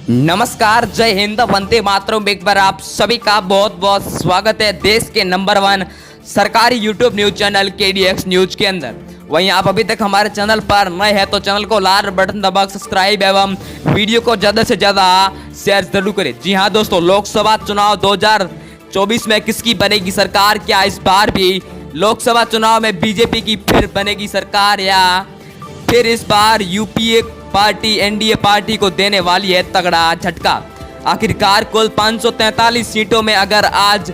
नमस्कार, जय हिंद, वंदे मातरम। एक बार आप सभी का बहुत बहुत स्वागत है देश के नंबर 1 सरकारी YouTube news channel KDX news के अंदर। वहीं आप अभी तक हमारे चैनल पर नए हैं तो चैनल को लाल बटन दबा सब्सक्राइब एवं वीडियो को ज़्यादा से ज़्यादा शेयर जरूर करें। जी हाँ दोस्तों, लोकसभा चुनाव 2024 में किसकी बनेगी सरकार? क्या इस बार भी लोकसभा चुनाव में बीजेपी की फिर बनेगी सरकार, या फिर इस बार यूपीए पार्टी एनडीए पार्टी को देने वाली है तगड़ा झटका? आखिरकार कुल 543 सीटों में अगर आज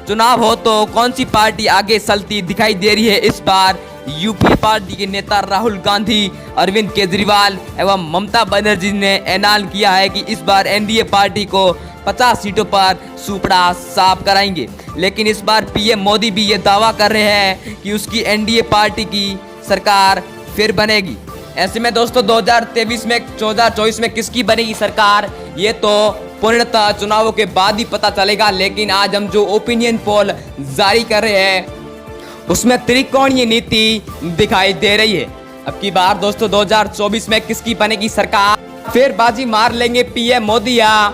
चुनाव हो तो कौन सी पार्टी आगे चलती दिखाई दे रही है? इस बार यूपीए पार्टी के नेता राहुल गांधी, अरविंद केजरीवाल एवं ममता बनर्जी ने ऐलान किया है कि इस बार एनडीए पार्टी को 50 सीटों पर सुपड़ा साफ कराएंगे। लेकिन इस बार पीएम मोदी भी ये दावा कर रहे हैं कि उसकी एनडीए पार्टी की सरकार फिर बनेगी। ऐसे में दोस्तों 2024 में किसकी बनेगी सरकार, ये तो पूर्णतः चुनावों के बाद ही पता चलेगा। लेकिन आज हम जो ओपिनियन पोल जारी कर रहे हैं उसमें त्रिकोणीय नीति दिखाई दे रही है। अब की बार दोस्तों 2024 में किसकी बनेगी सरकार? फिर बाजी मार लेंगे पीएम मोदी या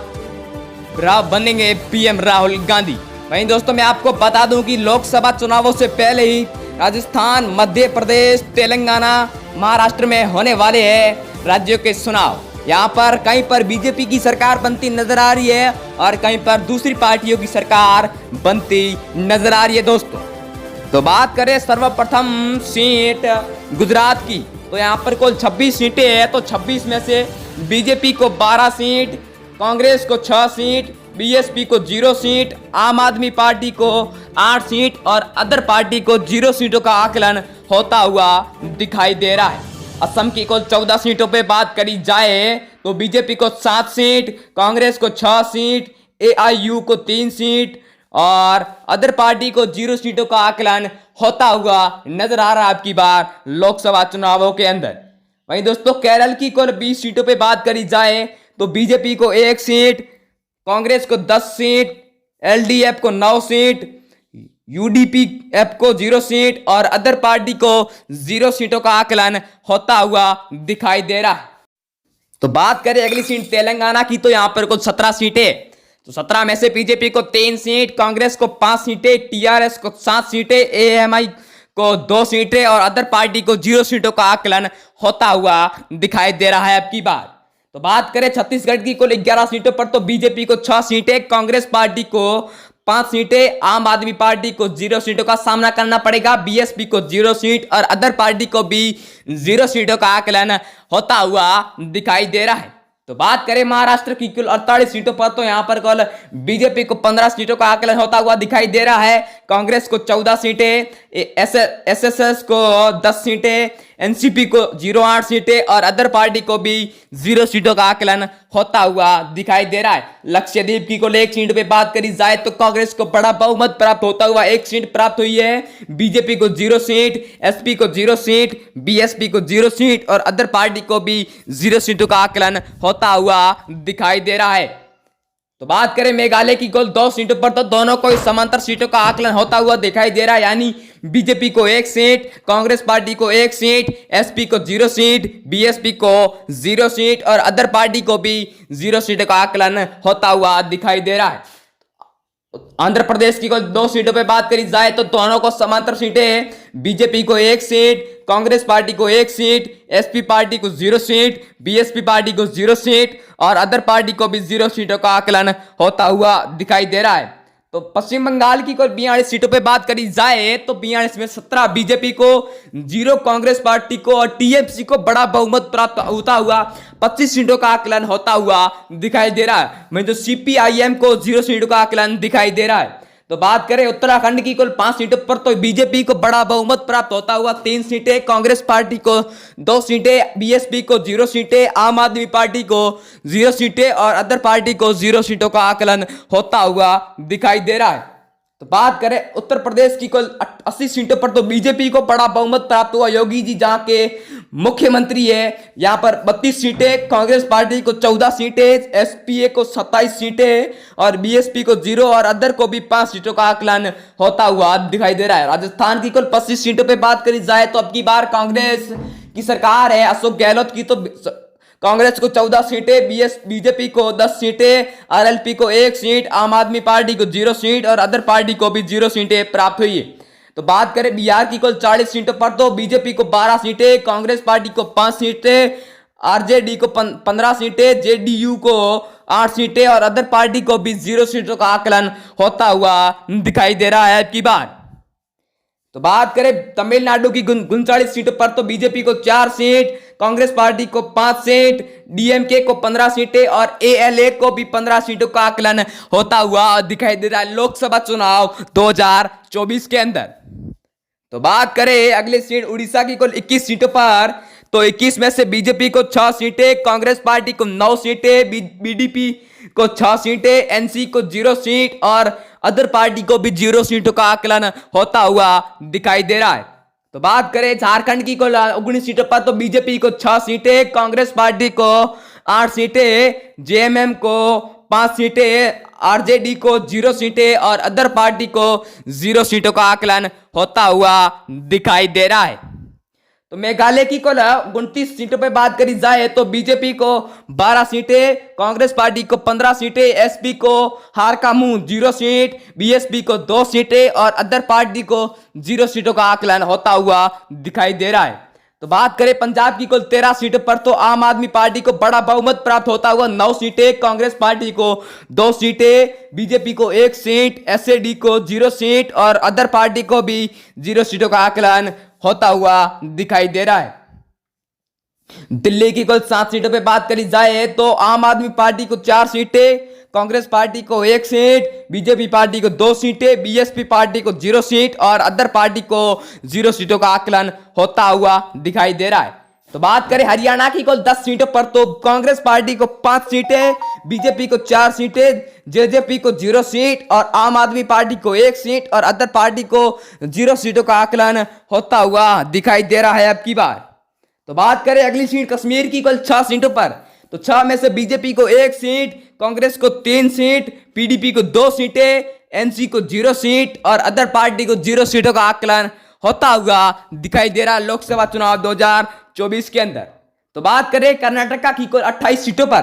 बनेंगे पीएम राहुल गांधी? वहीं दोस्तों मैं आपको बता दूं कि लोकसभा चुनावों से पहले ही राजस्थान, मध्य प्रदेश, तेलंगाना, महाराष्ट्र में होने वाले हैं राज्यों के चुनाव। यहाँ पर कहीं पर बीजेपी की सरकार बनती नजर आ रही है और कहीं पर दूसरी पार्टियों की सरकार बनती नजर आ रही है दोस्तों। तो बात करें सर्वप्रथम सीट गुजरात की, तो यहाँ पर कुल 26 सीटें हैं। तो 26 में से बीजेपी को 12 सीट, कांग्रेस को 6 सीट, बीएसपी को 0 सीट, आम आदमी पार्टी को 8 सीट और अदर पार्टी को 0 सीटों का आकलन होता हुआ दिखाई दे रहा है। असम की कुल 14 सीटों पे बात करी जाए तो बीजेपी को 7 सीट, कांग्रेस को 6 सीट, एआईयू को 3 सीट और अदर पार्टी को 0 सीटों का आकलन होता हुआ नजर आ रहा है आपकी बार लोकसभा चुनावों के अंदर। वहीं दोस्तों केरल की कुल 20 सीटों पे बात करी जाए तो बीजेपी को 1 सीट, कांग्रेस को 10 सीट, एलडीएफ को 9 सीट, यूडीपीएफ को 0 सीट और अदर पार्टी को 0 सीटों का आकलन होता हुआ दिखाई दे रहा है। तो बात करें अगली सीट तेलंगाना की, तो यहां पर कुल 17 सीटें। तो 17 में से बीजेपी को 3 सीट, कांग्रेस को 5 सीटें, टीआरएस को 7 सीटें, एएमआई को 2 सीटें और अदर पार्टी को 0 सीटों का आकलन होता हुआ दिखाई दे रहा है अब की बार। तो बात करें छत्तीसगढ़ की कुल 11 सीटों पर, तो बीजेपी को 6 सीटें, कांग्रेस पार्टी को 5 सीटें, आम आदमी पार्टी को 0 सीटों का सामना करना पड़ेगा, बीएसपी को 0 सीट और अदर पार्टी को भी 0 सीटों का आकलन होता हुआ दिखाई दे रहा है। तो बात करें महाराष्ट्र की कुल 48 सीटों पर, तो यहां पर कुल बीजेपी को 15 सीटों का आकलन होता हुआ दिखाई दे रहा है, कांग्रेस को 14 सीटें, एसएसएस को 10 सीटें, एनसीपी को 08 सीटें और अदर पार्टी को भी 0 सीटों का आकलन होता हुआ दिखाई दे रहा है। लक्षद्वीप की कुल 1 सीट पे बात करी जाए तो कांग्रेस को बड़ा बहुमत प्राप्त होता हुआ 1 सीट प्राप्त हुई है, बीजेपी को 0 सीट, एसपी को 0 सीट, बीएसपी को 0 सीट और अदर पार्टी को भी 0 सीटों का आकलन होता हुआ दिखाई दे रहा है। तो बात करें मेघालय की कुल 2 सीटों पर, तो दोनों को समांतर सीटों का आकलन होता हुआ दिखाई दे रहा है, यानी बीजेपी को 1 सीट, कांग्रेस पार्टी को 1 सीट, एसपी को 0 सीट, बीएसपी को 0 सीट और अदर पार्टी को भी 0 सीटों का आकलन होता हुआ दिखाई दे रहा है। आंध्र प्रदेश की कुल 2 सीटों पे बात करी जाए तो दोनों को समांतर सीटें हैं, बीजेपी को 1 सीट, कांग्रेस पार्टी को 1 सीट, एसपी पार्टी को 0 सीट, बीएसपी पार्टी को 0 सीट और अदर पार्टी को भी 0 सीटों का आकलन होता हुआ दिखाई दे रहा है। तो पश्चिम बंगाल की कुल 42 सीटों पे बात करी जाए तो 42 में 17 बीजेपी को, 0 कांग्रेस पार्टी को और टीएमसी को बड़ा बहुमत प्राप्त होता हुआ 25 सीटों का आकलन होता हुआ दिखाई दे रहा है। मैं जो सीपीआईएम को 0 सीटों का आकलन दिखाई दे रहा है। तो बात करें उत्तराखंड की कुल 5 सीटों पर, तो बीजेपी को बड़ा बहुमत प्राप्त होता हुआ 3 सीटें, कांग्रेस पार्टी को 2 सीटें, बीएसपी को 0 सीटें, आम आदमी पार्टी को 0 सीटें और अदर पार्टी को 0 सीटों का आकलन होता हुआ दिखाई दे रहा है। तो बात करें उत्तर प्रदेश की कुल 80 सीटों पर, तो बीजेपी को बड़ा बहुमत प्राप्त हुआ, योगी जी जहां के मुख्यमंत्री है। यहां पर 32 सीटें, कांग्रेस पार्टी को 14 सीटें, एसपीए को 27 सीटें और बीएसपी को 0 और अदर को भी 5 सीटों का आकलन होता हुआ दिखाई दे रहा है। राजस्थान की कुल 25 सीटों पर बात करी जाए तो अब की बार कांग्रेस की सरकार है। अशोक गहलोत की तो कांग्रेस को 14 सीटें, बीजेपी को 10 सीटें, आरएलपी को 1 सीट, आम आदमी पार्टी को 0 सीट और अदर पार्टी को भी 0 सीटें प्राप्त हुई है। तो बात करें बिहार की कुल 40 सीटों पर तो बीजेपी को 12 सीटें, कांग्रेस पार्टी को 5 सीटें, आरजेडी को 15 सीटें, जेडीयू को 8 सीटें और अदर पार्टी को भी 0 सीटों का आकलन होता हुआ दिखाई दे रहा है अब की बार। तो बात करें तमिलनाडु की 39 सीटों पर तो बीजेपी को 4 सीट, कांग्रेस पार्टी को 5 सीट, डीएमके को 15 सीटें और एएलए को भी 15 सीटों का आकलन होता हुआ दिखाई दे रहा है लोकसभा चुनाव 2024 के अंदर। तो बात करें अगली सीट उड़ीसा की कुल 21 सीटों पर तो 21 में से बीजेपी को 6 सीटें, कांग्रेस पार्टी को 9 सीटें, बीडीपी को 6 सीटें, एनसी को 0 सीट और अदर पार्टी को भी 0 सीटों का आकलन होता हुआ दिखाई दे रहा है। तो बात करें झारखंड की कुल 19 सीटों पर तो बीजेपी को 6 सीटें, कांग्रेस पार्टी को 8 सीटें, जेएमएम को 5 सीटें, आरजेडी को 0 सीटें और अदर पार्टी को 0 सीटों का आकलन होता हुआ दिखाई दे रहा है। तो मेघालय की कुल 29 सीटों पर बात करी जाए तो बीजेपी को 12 सीटें, कांग्रेस पार्टी को 15 सीटें, एसपी को हार का मुंह 0 सीट, बीएसपी को 2 सीटें और अदर पार्टी को 0 सीटों का आकलन होता हुआ दिखाई दे रहा है। तो बात करें पंजाब की कुल 13 सीटों पर तो आम आदमी पार्टी को बड़ा बहुमत प्राप्त होता हुआ 9 सीटें, कांग्रेस पार्टी को 2 सीटें, बीजेपी को 1 सीट, एसएडी को 0 सीट और अदर पार्टी को भी 0 सीटों का आकलन होता हुआ दिखाई दे रहा है। दिल्ली की कुल 7 सीटों पे बात करी जाए तो आम आदमी पार्टी को 4 सीटें, कांग्रेस पार्टी को 1 सीट, बीजेपी पार्टी को 2 सीटें, बीएसपी पार्टी को 0 सीट और अदर पार्टी को 0 सीटों का आकलन होता हुआ दिखाई दे रहा है। तो बात करें हरियाणा की कुल 10 सीटों पर तो कांग्रेस पार्टी को 5 सीटें, बीजेपी को 4 सीटें, जेजेपी को 0 सीट और आम आदमी पार्टी को 1 सीट और अदर पार्टी को 0 सीटों का आकलन होता हुआ दिखाई दे रहा है अब की बार। तो बात करें अगली सीट कश्मीर की कुल 6 सीटों पर तो 6 में से बीजेपी को 1 सीट, कांग्रेस को 3 सीट, पीडीपी को 2 सीटें, एनसी को 0 सीट और अदर पार्टी को 0 सीटों का आकलन होता हुआ दिखाई दे रहा लोकसभा चुनाव 2024 के अंदर। तो बात करें कर्नाटका की कुल 28 सीटों पर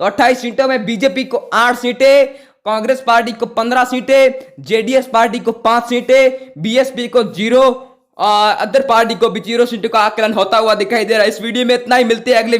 तो 28 सीटों में बीजेपी को 8 सीटें, कांग्रेस पार्टी को 15 सीटें, जेडीएस पार्टी को 5 सीटें, बीएसपी को 0 और अदर पार्टी को भी 0 सीटों का आकलन होता हुआ दिखाई दे रहा है। इस वीडियो में इतना ही, मिलते हैं अगले